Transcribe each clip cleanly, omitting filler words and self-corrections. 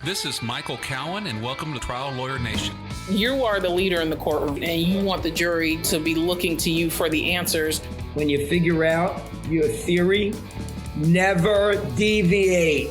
This is Michael Cowen, and welcome to Trial Lawyer Nation. You are the leader in the courtroom, and you want the jury to be looking to you for the answers. When you figure out your theory, never deviate.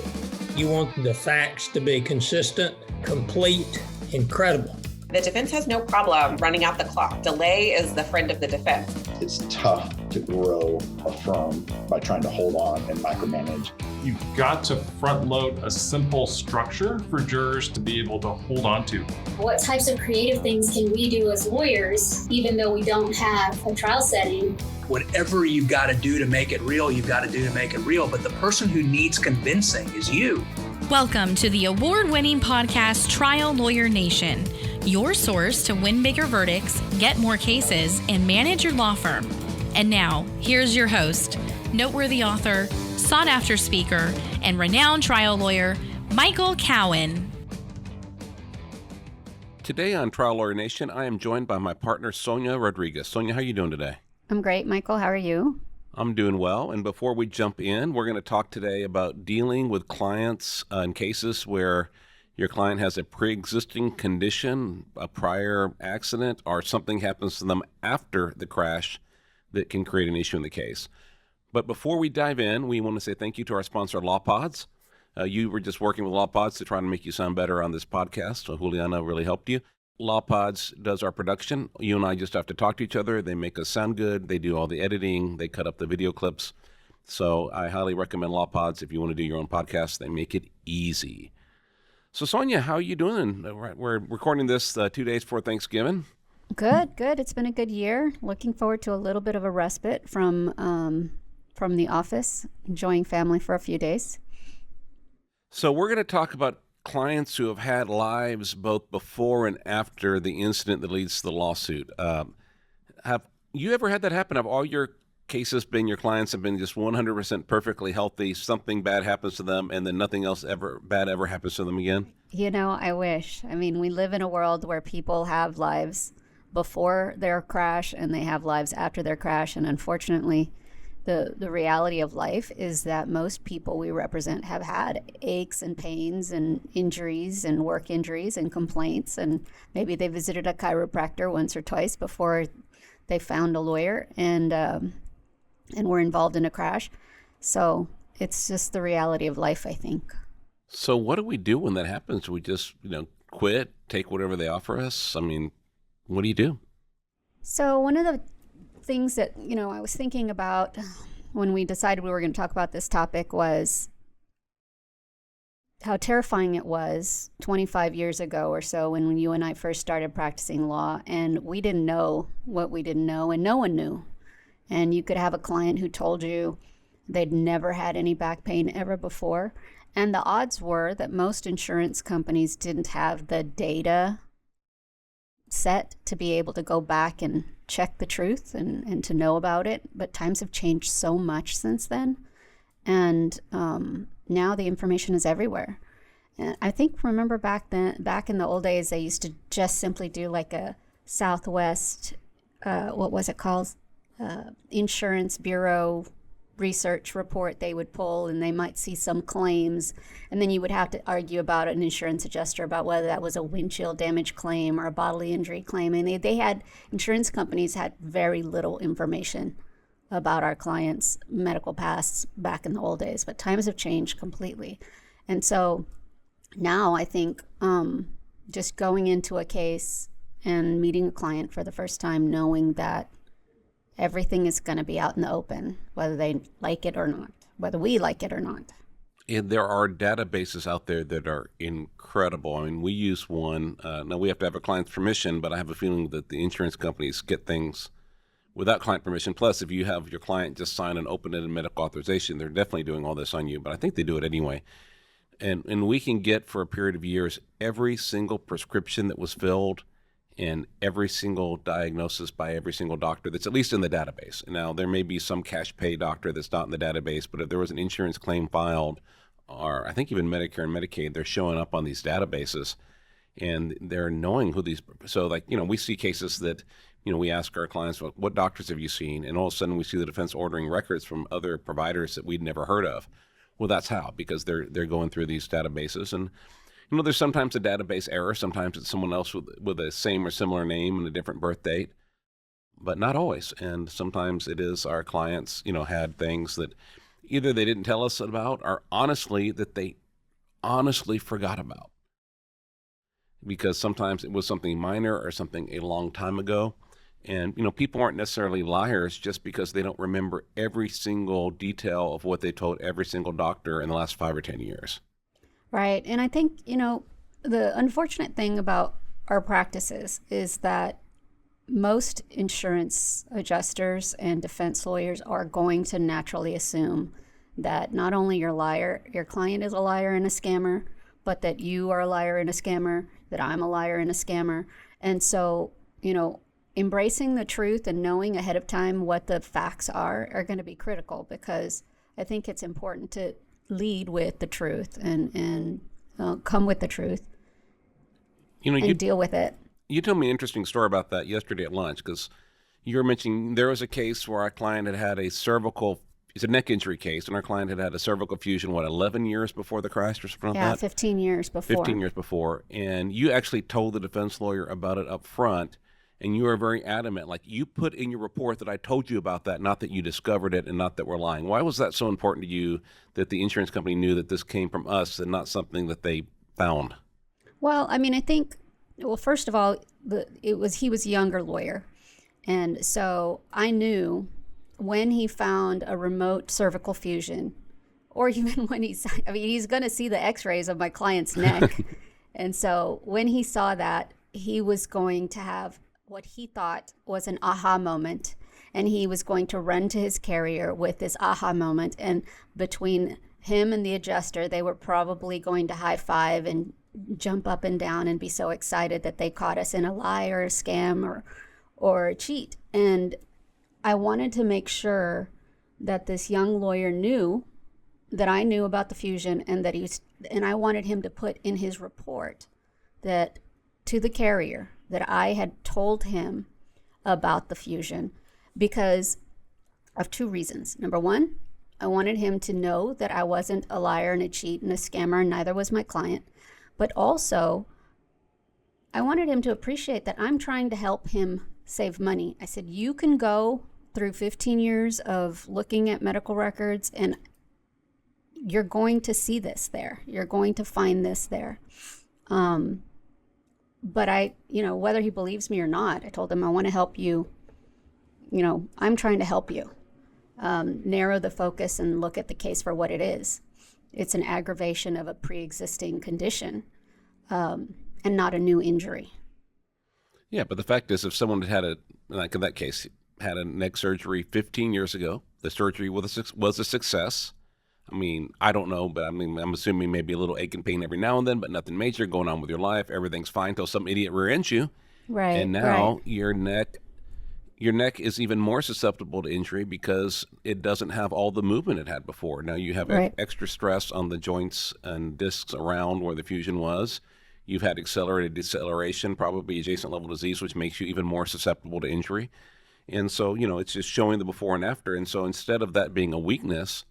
You want the facts to be consistent, complete, and credible. The defense has no problem running out the clock. Delay is the friend of the defense. It's tough to grow a firm by trying to hold on and micromanage. You've got to front load a simple structure for jurors to be able to hold on to. What types of creative things can we do as lawyers, even though we don't have a trial setting? Whatever you've got to do to make it real, you've got to do to make it real. But the person who needs convincing is you. Welcome to the award-winning podcast, Trial Lawyer Nation, your source to win bigger verdicts, get more cases, and manage your law firm. And now, here's your host, noteworthy author, sought-after speaker, and renowned trial lawyer, Michael Cowen. Today on Trial Lawyer Nation, I am joined by my partner, Sonia Rodriguez. Sonia, how are you doing today? I'm great, Michael. How are you? I'm doing well. And before we jump in, we're going to talk today about dealing with clients in cases where your client has a pre-existing condition, a prior accident, or something happens to them after the crash that can create an issue in the case. But before we dive in, we want to say thank you to our sponsor, LawPods. You were just working with LawPods to try to make you sound better on this podcast, so Juliana really helped you. LawPods does our production. You and I just have to talk to each other. They make us sound good. They do all the editing. They cut up the video clips. So I highly recommend LawPods if you want to do your own podcast. They make it easy. So Sonia, how are you doing? We're recording this 2 days before Thanksgiving. Good. It's been a good year. Looking forward to a little bit of a respite from the office, enjoying family for a few days. So we're going to talk about clients who have had lives both before and after the incident that leads to the lawsuit. Have you ever had that happen? Have all your cases been, your clients have been just 100% perfectly healthy, something bad happens to them, and then nothing else bad ever happens to them again? You know, I wish. I mean, we live in a world where people have lives before their crash and they have lives after their crash, and unfortunately, the reality of life is that most people we represent have had aches and pains and injuries and work injuries and complaints, and maybe they visited a chiropractor once or twice before they found a lawyer and were involved in a crash. So it's just the reality of life, I think. So what do we do when that happens? Do we just, quit, take whatever they offer us? I mean, what do you do? So one of the things that, I was thinking about when we decided we were going to talk about this topic was how terrifying it was 25 years ago or so when you and I first started practicing law, and we didn't know what we didn't know, and no one knew. And you could have a client who told you they'd never had any back pain ever before, and the odds were that most insurance companies didn't have the data set to be able to go back and check the truth and to know about it. But times have changed so much since then. And now the information is everywhere. And I think, remember back in the old days, they used to just simply do like a Southwest, what was it called? Insurance Bureau research report they would pull, and they might see some claims, and then you would have to argue about an insurance adjuster about whether that was a windshield damage claim or a bodily injury claim. And insurance companies had very little information about our clients' medical pasts back in the old days, but times have changed completely. And so now I think just going into a case and meeting a client for the first time, knowing that everything is going to be out in the open, whether they like it or not, whether we like it or not. And there are databases out there that are incredible. I mean, we use one. Now, we have to have a client's permission, but I have a feeling that the insurance companies get things without client permission. Plus, if you have your client just sign an open-ended medical authorization, they're definitely doing all this on you, but I think they do it anyway. And we can get, for a period of years, every single prescription that was filled and every single diagnosis by every single doctor that's at least in the database. Now, there may be some cash pay doctor that's not in the database, but if there was an insurance claim filed, or I think even Medicare and Medicaid, they're showing up on these databases, and they're knowing who these, so we see cases that, we ask our clients, what doctors have you seen? And all of a sudden we see the defense ordering records from other providers that we'd never heard of. Well, that's how, because they're going through these databases. And there's sometimes a database error. Sometimes it's someone else with a same or similar name and a different birth date, but not always. And sometimes it is our clients, had things that either they didn't tell us about or honestly that they honestly forgot about. Because sometimes it was something minor or something a long time ago. And, people aren't necessarily liars just because they don't remember every single detail of what they told every single doctor in the last 5 or 10 years. Right. And I think, the unfortunate thing about our practices is that most insurance adjusters and defense lawyers are going to naturally assume that not only your client is a liar and a scammer, but that you are a liar and a scammer, that I'm a liar and a scammer. And so, embracing the truth and knowing ahead of time what the facts are going to be critical, because I think it's important to lead with the truth and come with the truth and deal with it. You told me an interesting story about that yesterday at lunch, because you were mentioning there was a case where our client had a it's a neck injury case, and our client had a cervical fusion, 11 years before the crash or something like that? Yeah, 15 years before. 15 years before. And you actually told the defense lawyer about it up front, and you were very adamant. Like, you put in your report that I told you about that, not that you discovered it and not that we're lying. Why was that so important to you that the insurance company knew that this came from us and not something that they found? Well, I think, first of all, he was a younger lawyer. And so I knew when he found a remote cervical fusion, or even when he's going to see the x-rays of my client's neck. And so when he saw that, he was going to have what he thought was an aha moment. And he was going to run to his carrier with this aha moment. And between him and the adjuster, they were probably going to high five and jump up and down and be so excited that they caught us in a lie or a scam or a cheat. And I wanted to make sure that this young lawyer knew that I knew about the fusion, and and I wanted him to put in his report that to the carrier that I had told him about the fusion because of 2 reasons. Number 1, I wanted him to know that I wasn't a liar and a cheat and a scammer, and neither was my client. But also, I wanted him to appreciate that I'm trying to help him save money. I said, you can go through 15 years of looking at medical records and you're going to see this there. You're going to find this there. But whether he believes me or not, I told him I want to help you. I'm trying to help you narrow the focus and look at the case for what it is. It's an aggravation of a pre-existing condition and not a new injury. Yeah, but the fact is, if someone had like in that case, had a neck surgery 15 years ago, the surgery was a success. I don't know, but I'm assuming maybe a little ache and pain every now and then, but nothing major going on with your life. Everything's fine till some idiot rear ends you. Right. And now your neck is even more susceptible to injury because it doesn't have all the movement it had before. Now you have extra stress on the joints and discs around where the fusion was. You've had accelerated deceleration, probably adjacent level disease, which makes you even more susceptible to injury. And so, it's just showing the before and after. And so instead of that being a weakness,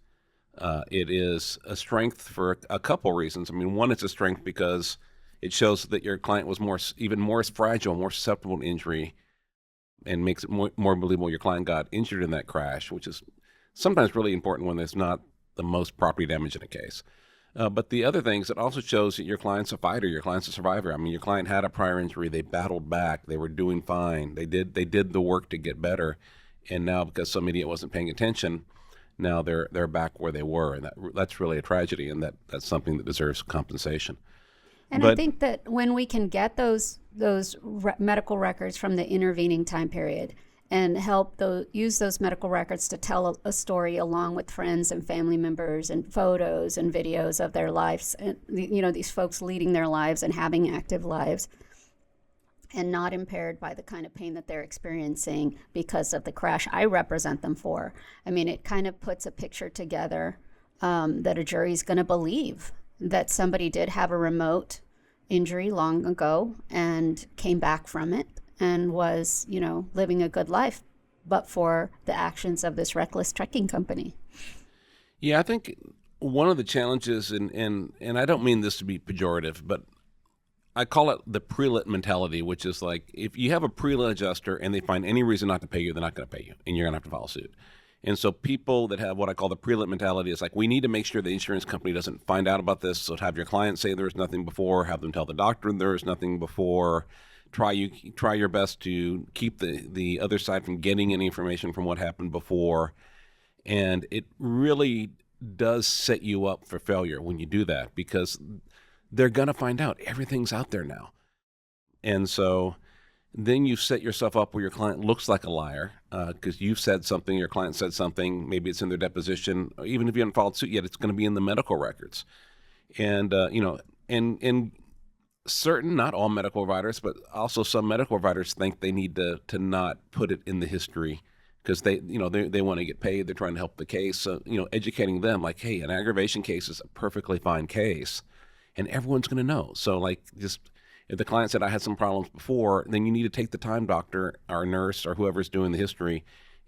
it is a strength for a couple reasons. One, it's a strength because it shows that your client was even more fragile, more susceptible to injury, and makes it more believable your client got injured in that crash, which is sometimes really important when there's not the most property damage in a case. But the other things, it also shows that your client's a fighter, your client's a survivor. Your client had a prior injury, they battled back, they were doing fine, they did the work to get better, and now because some idiot wasn't paying attention, now they're back where they were, and that's really a tragedy, and that's something that deserves compensation. And I think that when we can get those medical records from the intervening time period and use those medical records to tell a story along with friends and family members and photos and videos of their lives, and these folks leading their lives and having active lives and not impaired by the kind of pain that they're experiencing because of the crash I represent them for. It kind of puts a picture together that a jury's going to believe that somebody did have a remote injury long ago and came back from it and was, living a good life, but for the actions of this reckless trucking company. Yeah, I think one of the challenges, and I don't mean this to be pejorative, but I call it the pre-lit mentality, which is like if you have a pre-lit adjuster and they find any reason not to pay you, they're not going to pay you, and you're going to have to file suit. And so people that have what I call the pre-lit mentality is like, we need to make sure the insurance company doesn't find out about this. So have your client say there was nothing before, have them tell the doctor there was nothing before. Try your best to keep the other side from getting any information from what happened before. And it really does set you up for failure when you do that, because they're going to find out. Everything's out there now. And so then you set yourself up where your client looks like a liar because you've said something, your client said something, maybe it's in their deposition, or even if you haven't filed suit yet, it's going to be in the medical records. And, and certain, not all medical providers, but also some medical providers think they need to not put it in the history because they want to get paid. They're trying to help the case. So, educating them like, hey, an aggravation case is a perfectly fine case and everyone's going to know. So like just, if the client said, I had some problems before, then you need to take the time, doctor or nurse or whoever's doing the history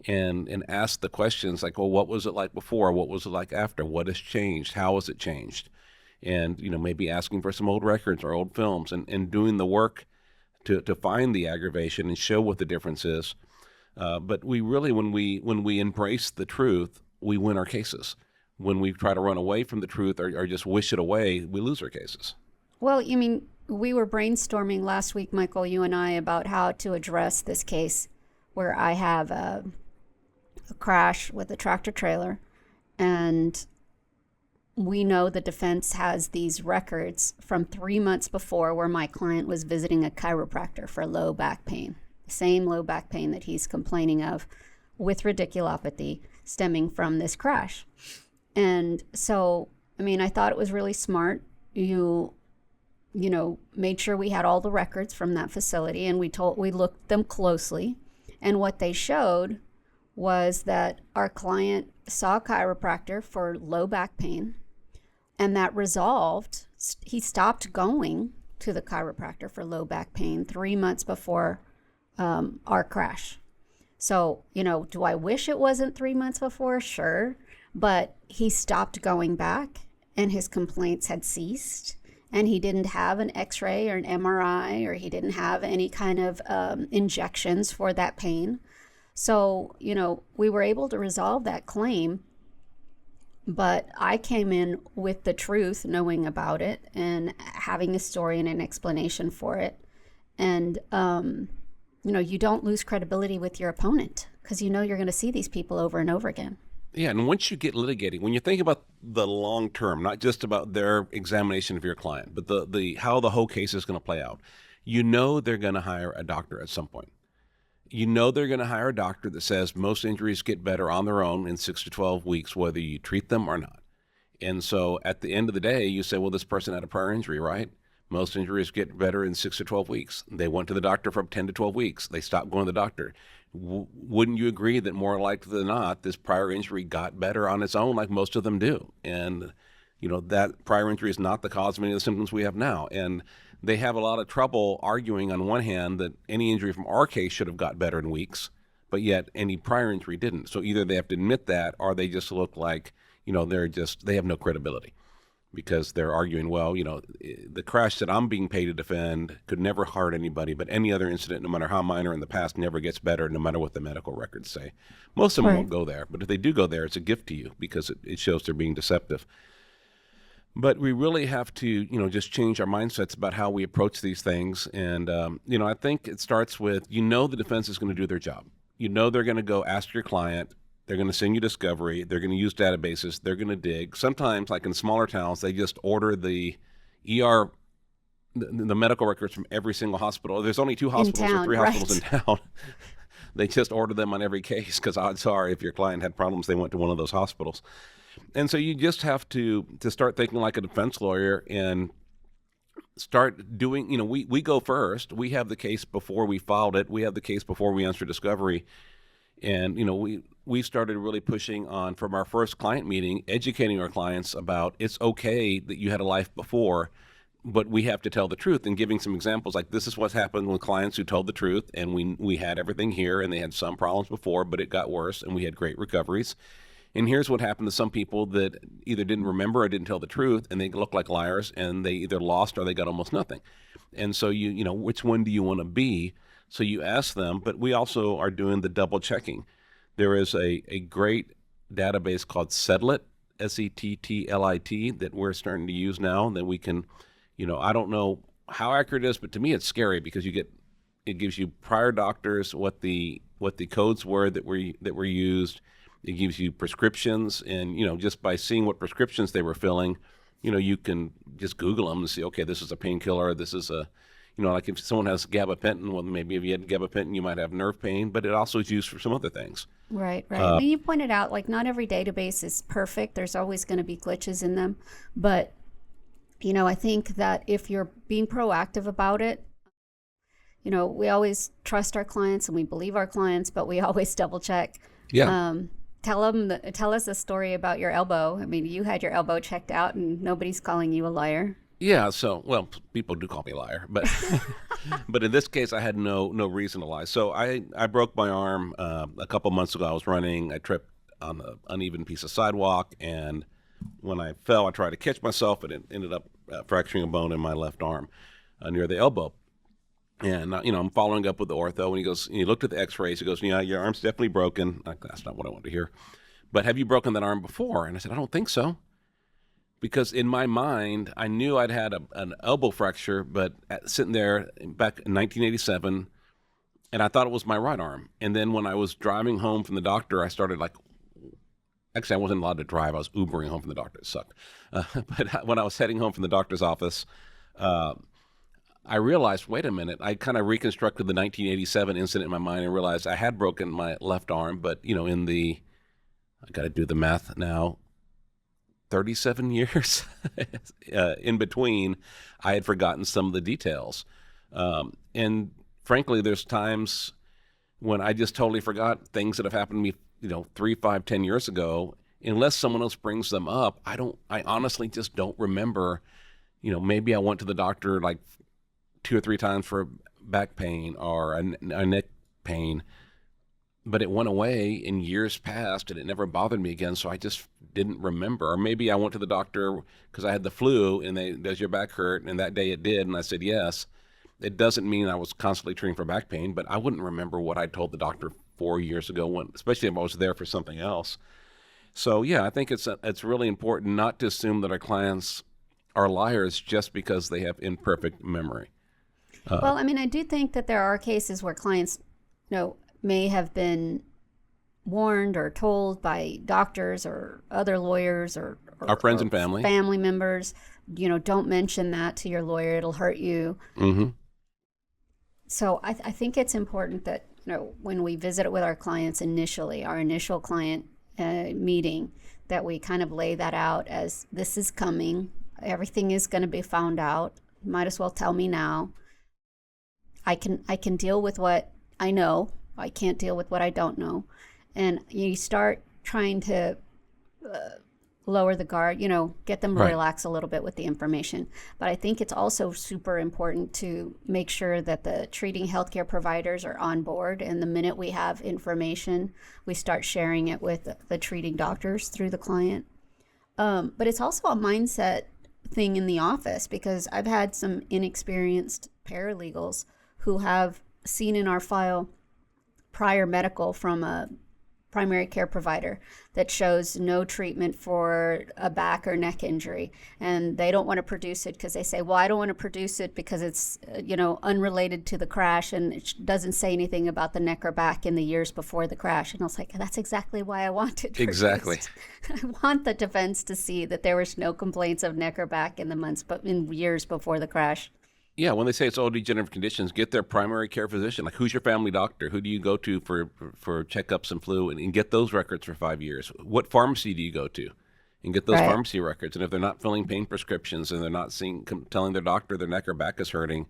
and ask the questions like, well, what was it like before? What was it like after? What has changed? How has it changed? And, maybe asking for some old records or old films and doing the work to find the aggravation and show what the difference is. But we really, when we embrace the truth, we win our cases. When we try to run away from the truth or just wish it away, we lose our cases. Well, we were brainstorming last week, Michael, you and I, about how to address this case where I have a crash with a tractor trailer, and we know the defense has these records from 3 months before where my client was visiting a chiropractor for low back pain, the same low back pain that he's complaining of with radiculopathy stemming from this crash. And so, I thought it was really smart. You made sure we had all the records from that facility, and we looked them closely. And what they showed was that our client saw a chiropractor for low back pain, and that resolved. He stopped going to the chiropractor for low back pain 3 months before our crash. So, do I wish it wasn't 3 months before? Sure. But he stopped going back, and his complaints had ceased. And he didn't have an x-ray or an MRI, or he didn't have any kind of injections for that pain. So, we were able to resolve that claim, but I came in with the truth, knowing about it and having a story and an explanation for it. And, you don't lose credibility with your opponent because you're going to see these people over and over again. Yeah, and once you get litigating, when you think about the long term, not just about their examination of your client, but the how the whole case is going to play out, they're going to hire a doctor at some point. They're going to hire a doctor that says most injuries get better on their own in 6 to 12 weeks, whether you treat them or not. And so at the end of the day, you say, well, this person had a prior injury, right? Most injuries get better in 6 to 12 weeks. They went to the doctor for 10 to 12 weeks. They stopped going to the doctor. Wouldn't you agree that more likely than not, this prior injury got better on its own like most of them do? And, that prior injury is not the cause of any of the symptoms we have now. And they have a lot of trouble arguing on one hand that any injury from our case should have got better in weeks, but yet any prior injury didn't. So either they have to admit that or they just look like, they have no credibility. Because they're arguing, well, the crash that I'm being paid to defend could never hurt anybody, but any other incident, no matter how minor in the past, never gets better, no matter what the medical records say. Most of them won't go there, but if they do go there, it's a gift to you because it shows they're being deceptive. But we really have to, just change our mindsets about how we approach these things. And, I think it starts with, the defense is going to do their job. They're going to go ask your client. They're going to send you discovery. They're going to use databases. They're going to dig. Sometimes, like in smaller towns, they just order the ER, the medical records from every single hospital. There's only 2 hospitals or 3 hospitals in town. They just order them on every case because odds are if your client had problems, they went to one of those hospitals. And so you just have to start thinking like a defense lawyer and start doing, we go first. We have the case before we filed it. We have the case before we answer discovery. And, we started really pushing on from our first client meeting, educating our clients about it's okay that you had a life before, but we have to tell the truth and giving some examples like this is what's happened with clients who told the truth and we had everything here and they had some problems before, but it got worse and we had great recoveries. And here's what happened to some people that either didn't remember or didn't tell the truth and they look like liars and they either lost or they got almost nothing. And so you know, which one do you want to be? So you ask them, but we also are doing the double checking. There is a great database called Settlit, Settlit, that we're starting to use now, that we can, you know, I don't know how accurate it is, but to me it's scary because it gives you prior doctors, what the codes were that were used. It gives you prescriptions, and you know, just by seeing what prescriptions they were filling, you know, you can just Google them and see, okay, this is a painkiller, this is a, you know, like if someone has gabapentin, well, maybe if you had gabapentin, you might have nerve pain, but it also is used for some other things. Right. I mean, you pointed out, like, not every database is perfect. There's always going to be glitches in them. But, you know, I think that if you're being proactive about it, you know, we always trust our clients and we believe our clients, but we always double check. Yeah. Tell us a story about your elbow. I mean, you had your elbow checked out and nobody's calling you a liar. Yeah, so, well, people do call me a liar, but but in this case, I had no reason to lie. So I broke my arm a couple months ago. I was running. I tripped on an uneven piece of sidewalk, and when I fell, I tried to catch myself, and it ended up fracturing a bone in my left arm near the elbow. And, you know, I'm following up with the ortho, and he looked at the x-rays. He goes, yeah, your arm's definitely broken. That's not what I wanted to hear. But have you broken that arm before? And I said, I don't think so. Because in my mind, I knew I'd had an elbow fracture, but sitting there back in 1987, and I thought it was my right arm. And then when I was driving home from the doctor, I started actually, I wasn't allowed to drive. I was Ubering home from the doctor. It sucked. But when I was heading home from the doctor's office, I realized, wait a minute, I kind of reconstructed the 1987 incident in my mind and realized I had broken my left arm, but, you know, I got to do the math now, 37 years in between, I had forgotten some of the details. And frankly, there's times when I just totally forgot things that have happened to me, you know, 3, 5, 10 years ago. Unless someone else brings them up, I honestly just don't remember. You know, maybe I went to the doctor like 2 or 3 times for back pain or a neck pain, but it went away in years past and it never bothered me again, so I just didn't remember. Or maybe I went to the doctor because I had the flu and does your back hurt? And that day it did, and I said yes. It doesn't mean I was constantly treating for back pain, but I wouldn't remember what I told the doctor 4 years ago, especially if I was there for something else. So yeah, I think it's really important not to assume that our clients are liars just because they have imperfect memory. Well, I mean, I do think that there are cases where clients, you know, may have been warned or told by doctors or other lawyers or our friends and family members, you know, don't mention that to your lawyer, it'll hurt you. Mm-hmm. So I think it's important that, you know, when we visit with our clients initially, our initial client meeting, that we kind of lay that out as this is coming, everything is going to be found out, might as well tell me now. I can deal with what I know. I can't deal with what I don't know. And you start trying to lower the guard, you know, get them to relax a little bit with the information. But I think it's also super important to make sure that the treating healthcare providers are on board. And the minute we have information, we start sharing it with the treating doctors through the client. But it's also a mindset thing in the office, because I've had some inexperienced paralegals who have seen in our file prior medical from a primary care provider that shows no treatment for a back or neck injury, and they don't want to produce it because they say, well, I don't want to produce it because it's you know, unrelated to the crash, and it doesn't say anything about the neck or back in the years before the crash. And I was like, that's exactly why I want it produced. Exactly. I want the defense to see that there was no complaints of neck or back in the months, but in years before the crash. Yeah, when they say it's all degenerative conditions, get their primary care physician. Like, who's your family doctor? Who do you go to for checkups and flu? And get those records for 5 years. What pharmacy do you go to? And get those pharmacy records. And if they're not filling pain prescriptions and they're not telling their doctor their neck or back is hurting,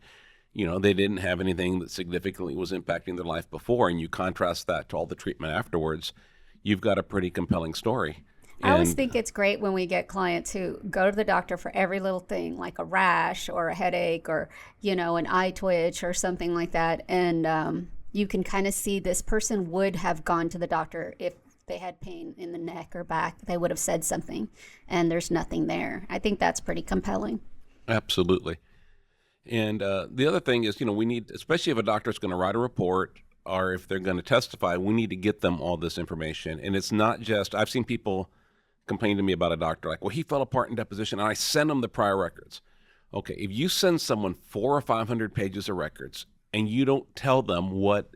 you know, they didn't have anything that significantly was impacting their life before, and you contrast that to all the treatment afterwards, you've got a pretty compelling story. I always think it's great when we get clients who go to the doctor for every little thing, like a rash or a headache or, you know, an eye twitch or something like that. And you can kind of see this person would have gone to the doctor if they had pain in the neck or back. They would have said something, and there's nothing there. I think that's pretty compelling. Absolutely. And the other thing is, we need, especially if a doctor's going to write a report or if they're going to testify, we need to get them all this information. And it's not just, I've seen people complain to me about a doctor like, well, he fell apart in deposition, and I sent him the prior records. Okay, if you send someone 400 or 500 pages of records and you don't tell them what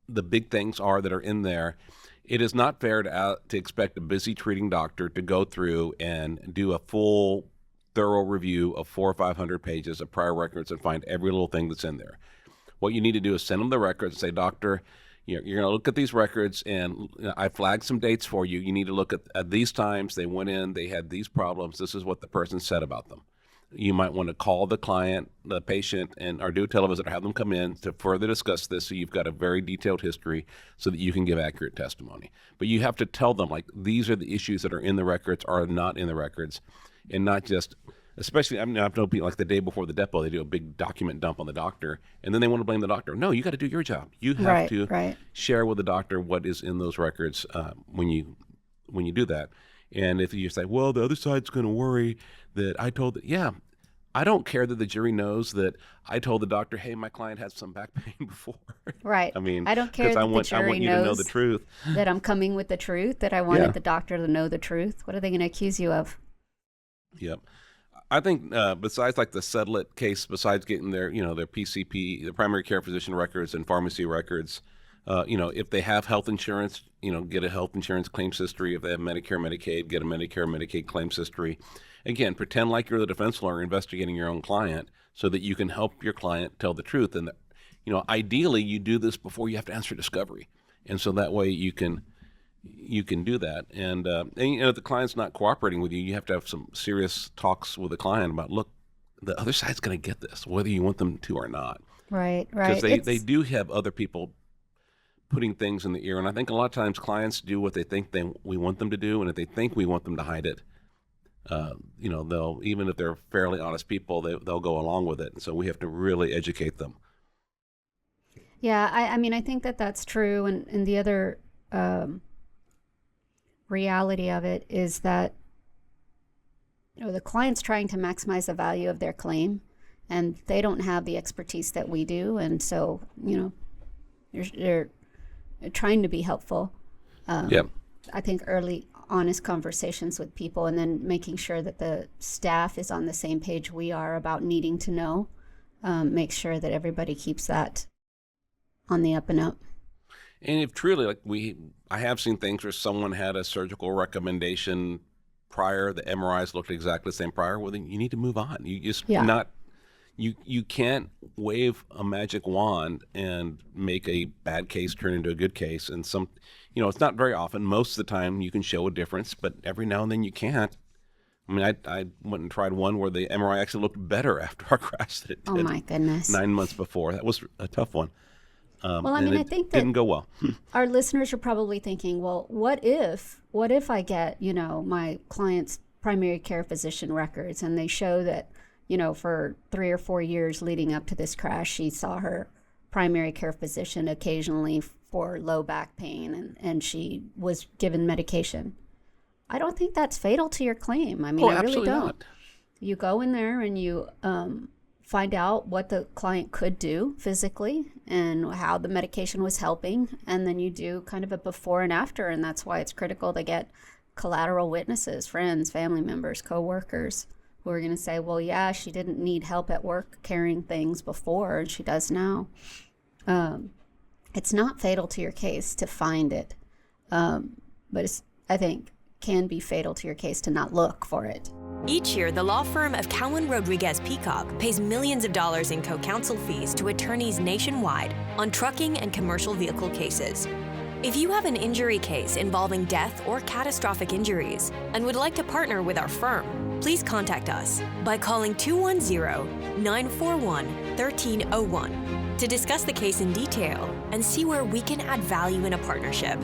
the big things are that are in there, it is not fair to expect a busy treating doctor to go through and do a full, thorough review of 400 or 500 pages of prior records and find every little thing that's in there. What you need to do is send them the records and say, doctor, you're going to look at these records, and I flagged some dates for you. You need to look at these times they went in, they had these problems. This is what the person said about them. You might want to call the client, the patient, or do a televisit or have them come in to further discuss this, so you've got a very detailed history so that you can give accurate testimony. But you have to tell them, like, these are the issues that are in the records or not in the records, and not just, especially, I've known people like the day before the depo, they do a big document dump on the doctor, and then they want to blame the doctor. No, you got to do your job. You have to share with the doctor what is in those records when you do that. And if you say, well, the other side's going to worry that I told it, yeah, I don't care that the jury knows that I told the doctor, hey, my client had some back pain before. Right. I mean, I don't care that I want the jury you knows to know the truth. That I'm coming with the truth, that I wanted the doctor to know the truth. What are they going to accuse you of? Yep. I think besides like the settle it case, besides getting their PCP, the primary care physician records and pharmacy records, if they have health insurance, get a health insurance claims history. If they have Medicare, Medicaid, get a Medicare, Medicaid claims history. Again, pretend like you're the defense lawyer investigating your own client so that you can help your client tell the truth. And, ideally you do this before you have to answer discovery. And so that way you can do that. And if the client's not cooperating with you, you have to have some serious talks with the client about, look, the other side's going to get this, whether you want them to or not. Right. Because they do have other people putting things in the ear. And I think a lot of times clients do what they think we want them to do. And if they think we want them to hide it, they'll, even if they're fairly honest people, they'll go along with it. And so we have to really educate them. Yeah, I mean, I think that's true. And the other reality of it is that the client's trying to maximize the value of their claim, and they don't have the expertise that we do. And so, they're trying to be helpful. I think early honest conversations with people, and then making sure that the staff is on the same page we are about needing to know, make sure that everybody keeps that on the up and up. And if truly, I have seen things where someone had a surgical recommendation prior, the MRIs looked exactly the same prior, well, then you need to move on. You just you can't wave a magic wand and make a bad case turn into a good case. And it's not very often. Most of the time you can show a difference, but every now and then you can't. I mean, I went and tried one where the MRI actually looked better after our crash than it did. Oh my goodness. 9 months before. That was a tough one. Well, I mean, I think that didn't go well. Our listeners are probably thinking, well, what if I get, my client's primary care physician records, and they show that, for 3 or 4 years leading up to this crash, she saw her primary care physician occasionally for low back pain, and she was given medication. I don't think that's fatal to your claim. I mean, I really don't. Not. You go in there and you find out what the client could do physically and how the medication was helping, and then you do kind of a before and after. And that's why it's critical to get collateral witnesses, friends, family members, co-workers, who are going to say, well, yeah, she didn't need help at work carrying things before, and she does now. It's not fatal to your case to find it, but I think can be fatal to your case to not look for it. Each year, the law firm of Cowen Rodriguez Peacock pays millions of dollars in co-counsel fees to attorneys nationwide on trucking and commercial vehicle cases. If you have an injury case involving death or catastrophic injuries and would like to partner with our firm, please contact us by calling 210-941-1301 to discuss the case in detail and see where we can add value in a partnership.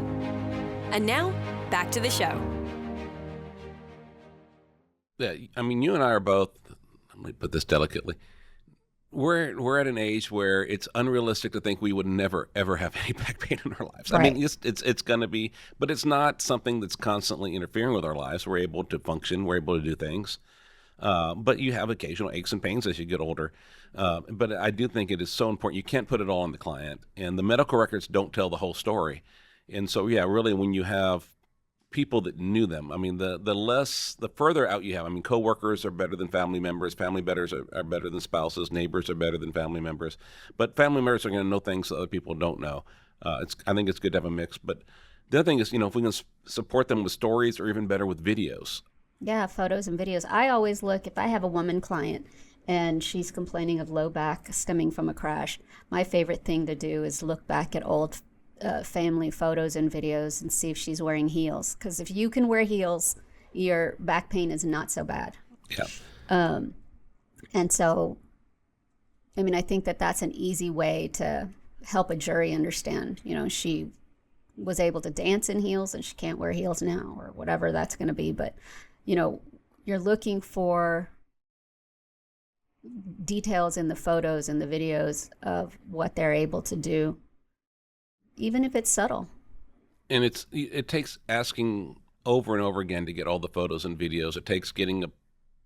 And now, back to the show. Yeah, I mean, you and I are both, let me put this delicately, we're at an age where it's unrealistic to think we would never, ever have any back pain in our lives. Right. I mean, it's going to be, but it's not something that's constantly interfering with our lives. We're able to function. We're able to do things. But you have occasional aches and pains as you get older. But I do think it is so important. You can't put it all on the client, and the medical records don't tell the whole story. And so, yeah, really, when you have people that knew them, I mean, the further out you have, I mean, coworkers are better than family members. Family members are better than spouses. Neighbors are better than family members. But family members are going to know things that other people don't know. I think it's good to have a mix. But the other thing is, if we can support them with stories or even better with videos. Yeah, photos and videos. I always look, if I have a woman client and she's complaining of low back stemming from a crash, my favorite thing to do is look back at old family photos and videos and see if she's wearing heels. Because if you can wear heels, your back pain is not so bad. Yeah. And so, I mean, I think that's an easy way to help a jury understand, she was able to dance in heels and she can't wear heels now, or whatever that's going to be. But, you're looking for details in the photos and the videos of what they're able to do, even if it's subtle. And it takes asking over and over again to get all the photos and videos. It takes getting a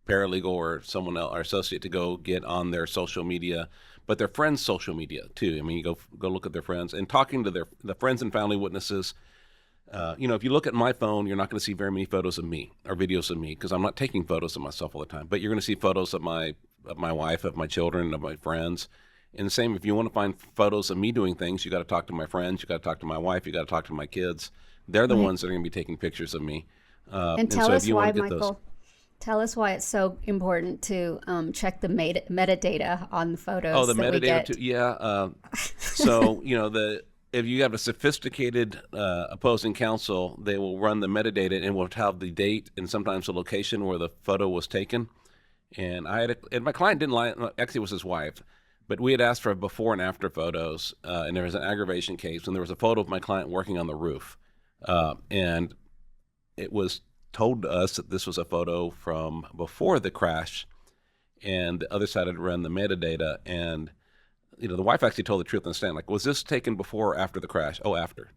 paralegal or someone else, or associate, to go get on their social media, but their friends' social media too. I mean, you go look at their friends and talking to the friends and family witnesses. If you look at my phone, you're not going to see very many photos of me or videos of me, because I'm not taking photos of myself all the time. But you're going to see photos of my wife, of my children, of my friends. And the same, if you want to find photos of me doing things, you got to talk to my friends, you got to talk to my wife, you got to talk to my kids. They're the ones that are going to be taking pictures of me. And tell us why, Michael. Tell us why it's so important to check the metadata on the photos. Oh, the metadata too. Yeah. So if you have a sophisticated opposing counsel, they will run the metadata and will have the date and sometimes the location where the photo was taken. And my client didn't lie. Actually, it was his wife. But we had asked for before and after photos, and there was an aggravation case, and there was a photo of my client working on the roof. And it was told to us that this was a photo from before the crash, and the other side had run the metadata. And, the wife actually told the truth on the stand, like, was this taken before or after the crash? Oh, after.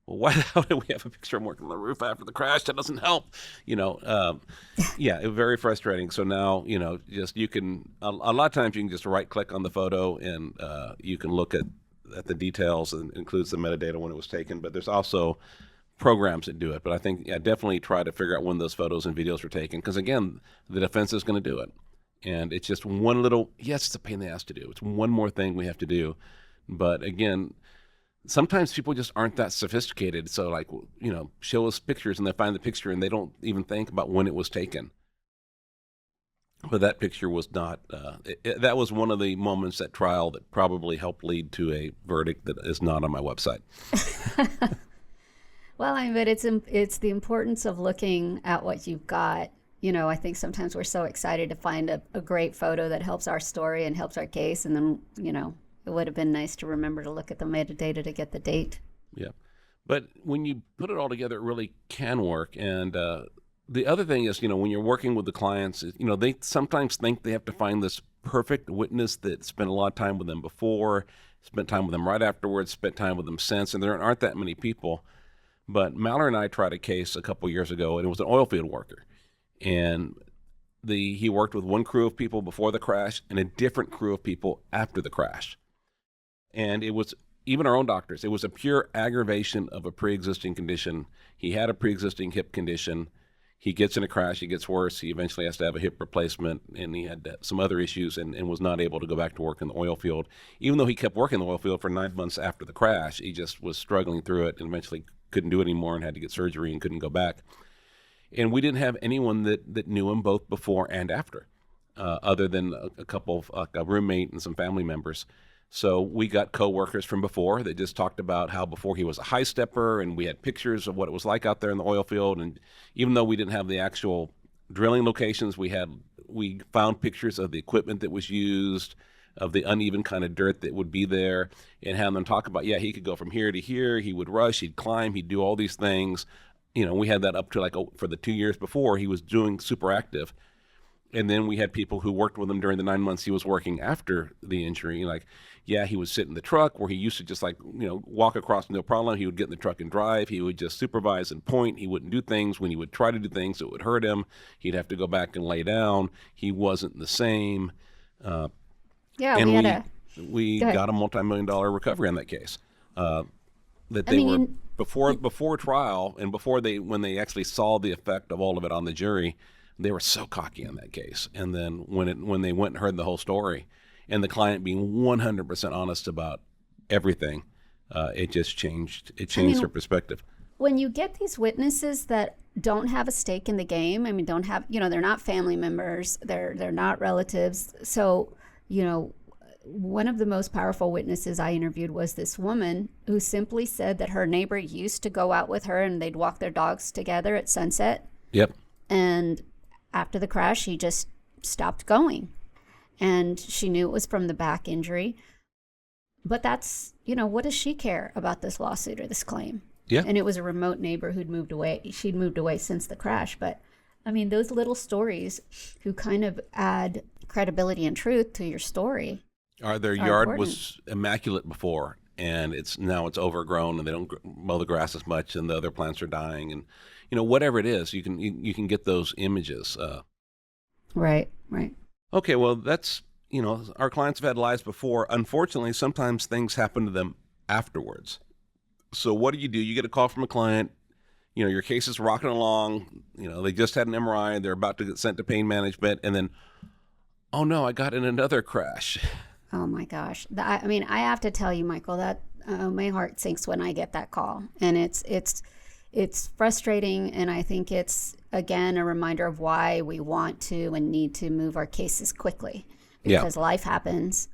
Well, why the hell did we have a picture of him working on the roof after the crash? That doesn't help. Yeah, it was very frustrating. So now, you can, a lot of times you can just right click on the photo and you can look at the details, and includes the metadata when it was taken. But there's also programs that do it. But I think, definitely try to figure out when those photos and videos were taken. Because again, the defense is going to do it. And it's just one little, yes, it's a pain in the ass to do. It's one more thing we have to do. But again, sometimes people just aren't that sophisticated. So like, show us pictures and they find the picture and they don't even think about when it was taken. But that picture was not, that was one of the moments at trial that probably helped lead to a verdict that is not on my website. Well, I mean, but it's the importance of looking at what you've got. I think sometimes we're so excited to find a great photo that helps our story and helps our case. And then, it would have been nice to remember to look at the metadata to get the date. Yeah. But when you put it all together, it really can work. And the other thing is, when you're working with the clients, they sometimes think they have to find this perfect witness that spent a lot of time with them before, spent time with them right afterwards, spent time with them since. And there aren't that many people. But Mallory and I tried a case a couple years ago, and it was an oil field worker. And he worked with one crew of people before the crash and a different crew of people after the crash. And it was, even our own doctors, it was a pure aggravation of a pre-existing condition. He had a pre-existing hip condition. He gets in a crash, he gets worse. He eventually has to have a hip replacement, and he had some other issues and was not able to go back to work in the oil field. Even though he kept working in the oil field for 9 months after the crash, he just was struggling through it and eventually couldn't do it anymore and had to get surgery and couldn't go back. And we didn't have anyone that knew him both before and after, other than a couple of a roommate and some family members. So we got coworkers from before that just talked about how before he was a high stepper, and we had pictures of what it was like out there in the oil field. And even though we didn't have the actual drilling locations, we found pictures of the equipment that was used, of the uneven kind of dirt that would be there, and had them talk about, he could go from here to here, he would rush, he'd climb, he'd do all these things. We had that up to for the 2 years before he was doing super active. And then we had people who worked with him during the 9 months he was working after the injury. Like, yeah, he would sit in the truck where he used to just walk across no problem. He would get in the truck and drive. He would just supervise and point. He wouldn't do things. When he would try to do things, it would hurt him. He'd have to go back and lay down. He wasn't the same. We got a multi-million-dollar recovery on that case. Before trial and when they actually saw the effect of all of it on the jury, they were so cocky on that case. And then when they went and heard the whole story, and the client being 100% honest about everything, it just changed. It changed their perspective. When you get these witnesses that don't have a stake in the game, don't have, they're not family members, they're not relatives. So, one of the most powerful witnesses I interviewed was this woman who simply said that her neighbor used to go out with her and they'd walk their dogs together at sunset. Yep. And after the crash, he just stopped going. And she knew it was from the back injury. But that's, what does she care about this lawsuit or this claim? Yeah. And it was a remote neighbor who'd moved away. She'd moved away since the crash. But, those little stories who kind of add credibility and truth to your story. Their yard was immaculate before, and it's overgrown, and they don't mow the grass as much, and the other plants are dying, and whatever it is, you can get those images. Right. Okay, well that's our clients have had lives before. Unfortunately, sometimes things happen to them afterwards. So what do? You get a call from a client. Your case is rocking along. They just had an MRI. They're about to get sent to pain management, and then, oh no, I got in another crash. Oh my gosh. I have to tell you, Michael, that my heart sinks when I get that call. And it's frustrating. And I think it's, again, a reminder of why we want to and need to move our cases quickly. Because life happens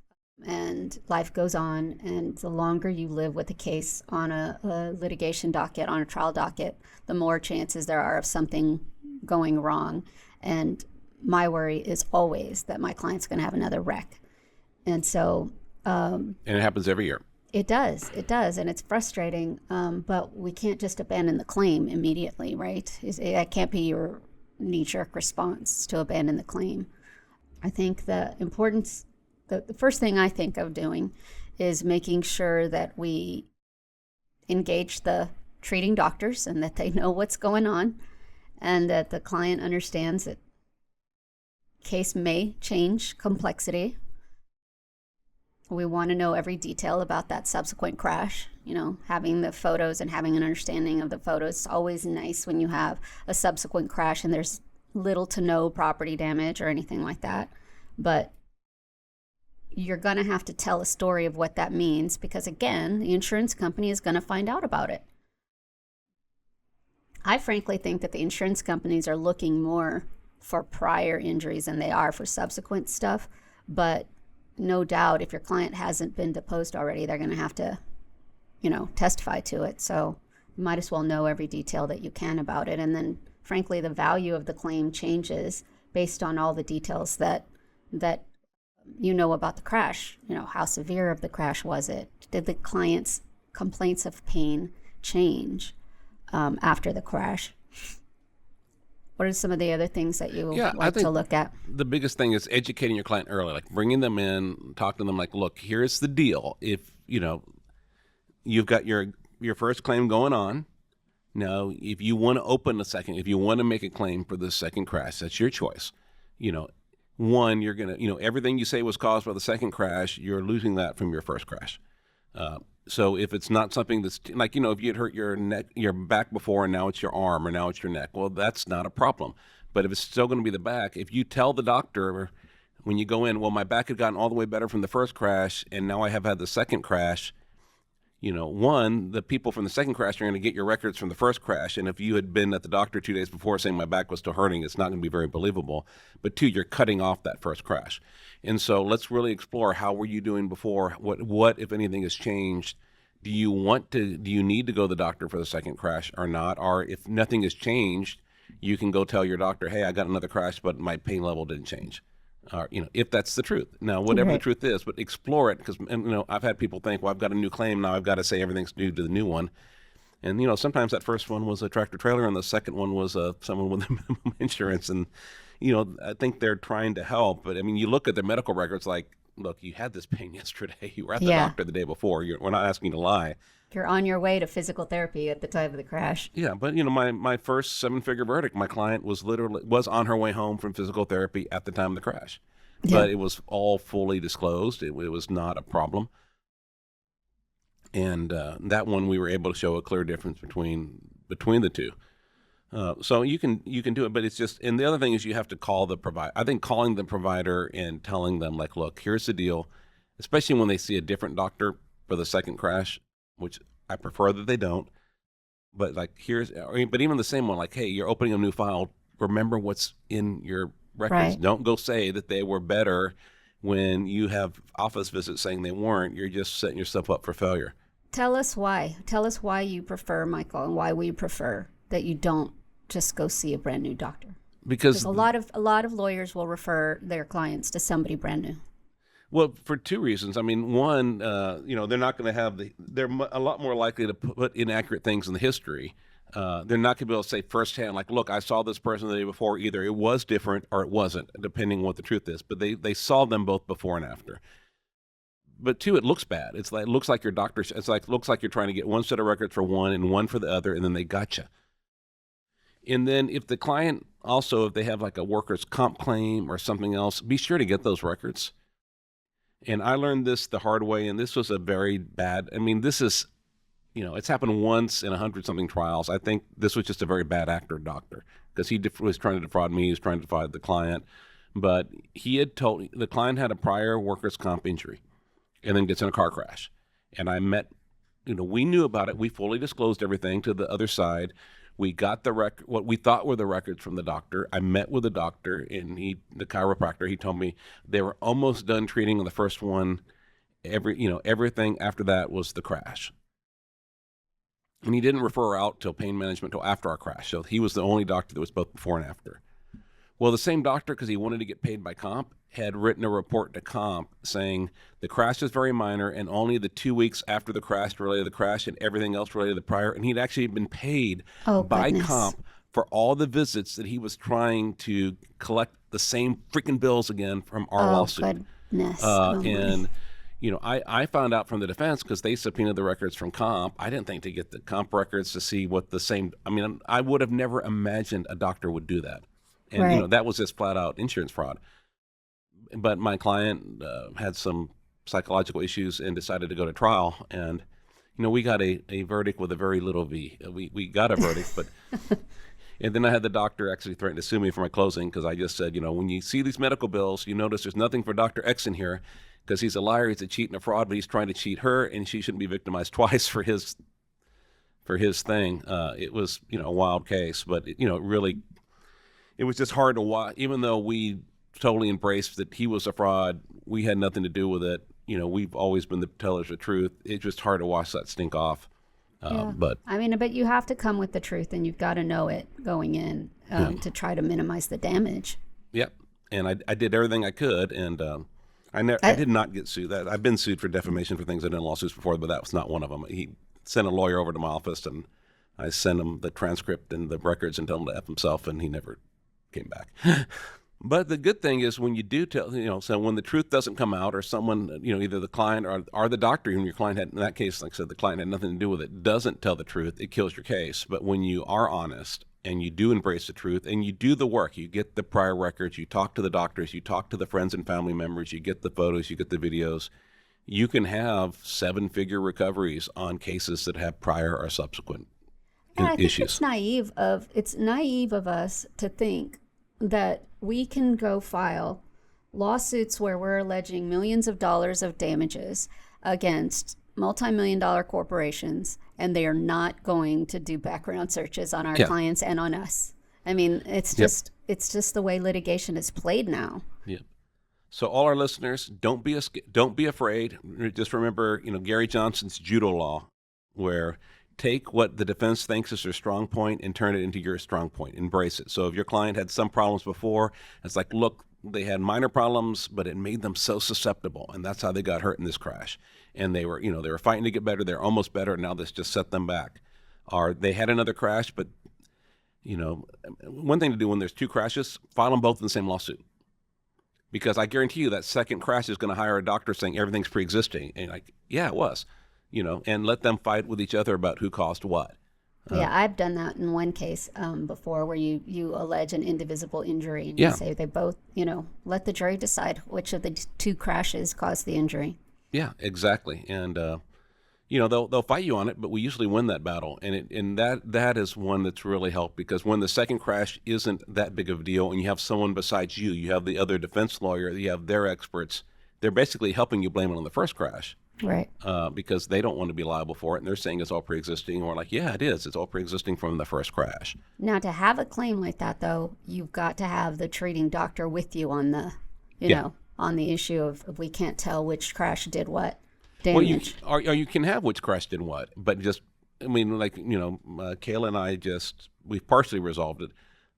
and life goes on. And the longer you live with a case on a litigation docket, on a trial docket, the more chances there are of something going wrong. And my worry is always that my client's going to have another wreck. And so... and it happens every year. It does. And it's frustrating. But we can't just abandon the claim immediately, right? That can't be your knee-jerk response to abandon the claim. I think the first thing I think of doing is making sure that we engage the treating doctors and that they know what's going on and that the client understands that case may change complexity. We want to know every detail about that subsequent crash. Having the photos and having an understanding of the photos. It's always nice when you have a subsequent crash and there's little to no property damage or anything like that. But you're going to have to tell a story of what that means because, again, the insurance company is going to find out about it. I frankly think that the insurance companies are looking more for prior injuries than they are for subsequent stuff. But no doubt, if your client hasn't been deposed already, they're going to have to, testify to it. So you might as well know every detail that you can about it. And then, frankly, the value of the claim changes based on all the details that about the crash. How severe of the crash was it? Did the client's complaints of pain change after the crash? What are some of the other things that you like to look at? The biggest thing is educating your client early, like bringing them in, talking to them like, look, here's the deal. If, you've got your first claim going on. Now, if you want to open a second, if you want to make a claim for the second crash, that's your choice. One, you're going to, everything you say was caused by the second crash, you're losing that from your first crash. So if it's not something that's like, if you had hurt your neck, your back before and now it's your arm or now it's your neck, well, that's not a problem. But if it's still going to be the back, if you tell the doctor when you go in, well, my back had gotten all the way better from the first crash and now I have had the second crash, one, the people from the second crash are going to get your records from the first crash. And if you had been at the doctor 2 days before saying my back was still hurting, it's not going to be very believable. But two, you're cutting off that first crash. And so let's really explore how were you doing before? What if anything, has changed? Do you need to go to the doctor for the second crash or not? Or if nothing has changed, you can go tell your doctor, hey, I got another crash, but my pain level didn't change. If that's the truth. Now, whatever the truth is, but explore it because, I've had people think, well, I've got a new claim. Now I've got to say everything's due to the new one. And, sometimes that first one was a tractor trailer and the second one was someone with minimum insurance. And, I think they're trying to help. But I mean, you look at their medical records, like, look, you had this pain yesterday. You were at the doctor the day before. We're not asking you to lie. You're on your way to physical therapy at the time of the crash. Yeah, but my first 7-figure verdict, my client was on her way home from physical therapy at the time of the crash. Yeah. But it was all fully disclosed. It was not a problem. And that one we were able to show a clear difference between the two. So you can do it, but it's just, and the other thing is you have to call the provider. I think calling the provider and telling them, like, look, here's the deal, especially when they see a different doctor for the second crash, which I prefer that they don't. But but even the same one, like, hey, you're opening a new file. Remember what's in your records. Right. Don't go say that they were better when you have office visits saying they weren't. You're just setting yourself up for failure. Tell us why. Tell us why you prefer, Michael, and why we prefer that you don't just go see a brand new doctor. Because a lot of lawyers will refer their clients to somebody brand new. Well, for two reasons. I mean, one, they're not going to have they're a lot more likely to put inaccurate things in the history. They're not going to be able to say firsthand, like, look, I saw this person the day before. Either it was different or it wasn't, depending on what the truth is. But they saw them both before and after. But two, it looks bad. It looks like your doctor. Looks like you're trying to get one set of records for one and one for the other, and then they got you. And then if the client also, if they have like a workers' comp claim or something else, be sure to get those records. And I learned this the hard way, and this was a very bad, I mean, this is, it's happened once in 100-something trials. I think this was just a very bad actor doctor, because he was trying to defraud me, he was trying to defraud the client. But he had told, the client had a prior workers' comp injury and then gets in a car crash. And I met, we knew about it. We fully disclosed everything to the other side. We got what we thought were the records from the doctor. I met with the doctor, and the chiropractor, he told me they were almost done treating on the first one. Everything after that was the crash. And he didn't refer her out till pain management till after our crash. So he was the only doctor that was both before and after. Well, the same doctor, because he wanted to get paid by comp, had written a report to comp saying the crash is very minor and only the 2 weeks after the crash related to the crash and everything else related to the prior. And he'd actually been paid by comp for all the visits that he was trying to collect the same freaking bills again from our lawsuit. Goodness. I found out from the defense, because they subpoenaed the records from comp. I didn't think to get the comp records to see what I would have never imagined a doctor would do that. And, right. That was just flat out insurance fraud. But my client had some psychological issues and decided to go to trial. And, we got a verdict with a very little V. We got a verdict, but, and then I had the doctor actually threaten to sue me for my closing, because I just said, when you see these medical bills, you notice there's nothing for Dr. X in here, because he's a liar, he's a cheat and a fraud, but he's trying to cheat her, and she shouldn't be victimized twice for his thing. It was, a wild case, but, really, it was just hard to watch. Even though we totally embraced that he was a fraud, we had nothing to do with it. We've always been the tellers of truth. It's just hard to watch that stink off. But you have to come with the truth, and you've got to know it going in to try to minimize the damage. Yep. And I did everything I could, and I did not get sued. I've been sued for defamation for things I did in lawsuits before, but that was not one of them. He sent a lawyer over to my office, and I sent him the transcript and the records and told him to F himself, and he never came back. But the good thing is when you do tell, so when the truth doesn't come out, or someone, either the client or the doctor, even your client had, in that case, like I said, the client had nothing to do with it, doesn't tell the truth, it kills your case. But when you are honest and you do embrace the truth and you do the work, you get the prior records, you talk to the doctors, you talk to the friends and family members, you get the photos, you get the videos, you can have 7-figure recoveries on cases that have prior or subsequent issues. It's naive of us to think that we can go file lawsuits where we're alleging millions of dollars of damages against multi-million-dollar corporations, and they are not going to do background searches on our clients and on us. I mean, it's just the way litigation is played now. Yeah. So all our listeners, don't be afraid. Just remember, Gary Johnson's judo law, where take what the defense thinks is their strong point and turn it into your strong point. Embrace it. So if your client had some problems before, it's like, look, they had minor problems, but it made them so susceptible, and that's how they got hurt in this crash. And they were fighting to get better. They're almost better, and now this just set them back. Or they had another crash, but one thing to do when there's two crashes, file them both in the same lawsuit. Because I guarantee you that second crash is going to hire a doctor saying everything's pre-existing. And like, yeah, it was, and let them fight with each other about who caused what. Yeah, I've done that in one case before where you allege an indivisible injury and you say they both, let the jury decide which of the two crashes caused the injury. Yeah, exactly. And, they'll fight you on it, but we usually win that battle. And that is one that's really helped, because when the second crash isn't that big of a deal and you have someone besides you have the other defense lawyer, you have their experts, they're basically helping you blame it on the first crash. Right. Because they don't want to be liable for it, and they're saying it's all pre-existing. And we're like, yeah, it is. It's all pre-existing from the first crash. Now, to have a claim like that, though, you've got to have the treating doctor with you on the, on the issue of we can't tell which crash did what damage. Well, you can have which crash did what, but Kayla and I we've partially resolved it.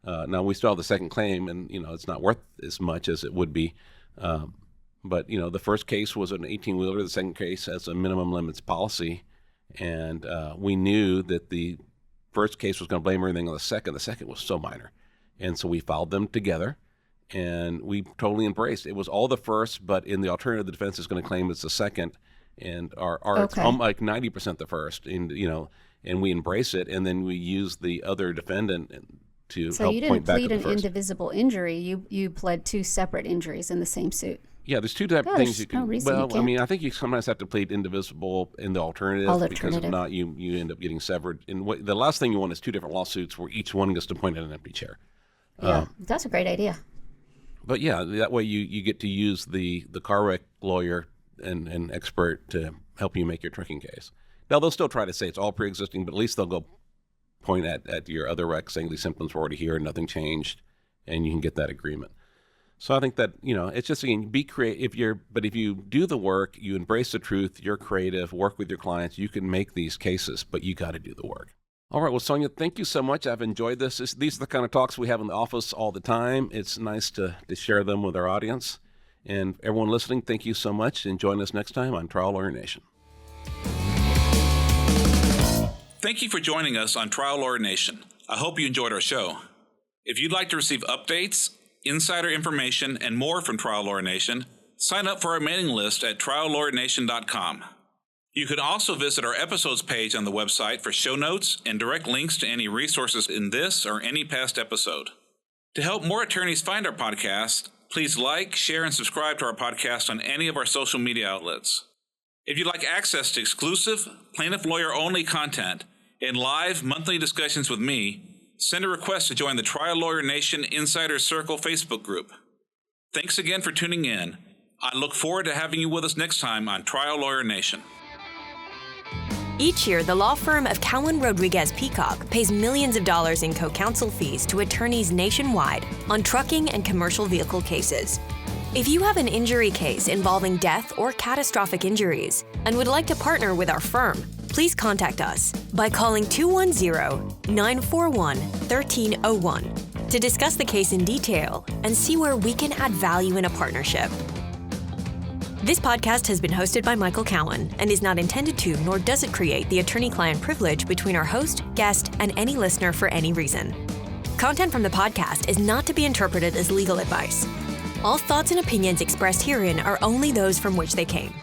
Now, we still have the second claim, and, it's not worth as much as it would be. But, the first case was an 18-wheeler. The second case has a minimum limits policy. And we knew that the first case was going to blame everything on the second. The second was so minor. And so we filed them together, and we totally embraced. It was all the first, but in the alternative, the defense is going to claim it's the second. And it's like 90% the first. And, and we embrace it. And then we use the other defendant to help point back to the first. So you didn't plead an indivisible injury. You pled two separate injuries in the same suit. Yeah, there's two types of things you can. I think you sometimes have to plead indivisible in the alternative, because if not, you end up getting severed. And the last thing you want is two different lawsuits where each one gets to point at an empty chair. Yeah, that's a great idea. But yeah, that way you get to use the car wreck lawyer and expert to help you make your trucking case. Now, they'll still try to say it's all pre-existing, but at least they'll go point at your other wreck saying these symptoms were already here and nothing changed, and you can get that agreement. So I think that, it's just, again, be creative. But if you do the work, you embrace the truth, you're creative, work with your clients, you can make these cases, but you got to do the work. All right. Well, Sonia, thank you so much. I've enjoyed this. These are the kind of talks we have in the office all the time. It's nice to share them with our audience. And everyone listening, thank you so much. And join us next time on Trial Lawyer Nation. Thank you for joining us on Trial Lawyer Nation. I hope you enjoyed our show. If you'd like to receive updates, insider information, and more from Trial Lawyer Nation, sign up for our mailing list at triallawyernation.com. You can also visit our episodes page on the website for show notes and direct links to any resources in this or any past episode. To help more attorneys find our podcast, please like, share, and subscribe to our podcast on any of our social media outlets. If you'd like access to exclusive, plaintiff lawyer-only content and live monthly discussions with me, send a request to join the Trial Lawyer Nation Insider Circle Facebook group. Thanks again for tuning in. I look forward to having you with us next time on Trial Lawyer Nation. Each year, the law firm of Cowen Rodriguez Peacock pays millions of dollars in co-counsel fees to attorneys nationwide on trucking and commercial vehicle cases. If you have an injury case involving death or catastrophic injuries and would like to partner with our firm, please contact us by calling 210-941-1301 to discuss the case in detail and see where we can add value in a partnership. This podcast has been hosted by Michael Cowen and is not intended to, nor does it create the attorney-client privilege between our host, guest, and any listener for any reason. Content from the podcast is not to be interpreted as legal advice. All thoughts and opinions expressed herein are only those from which they came.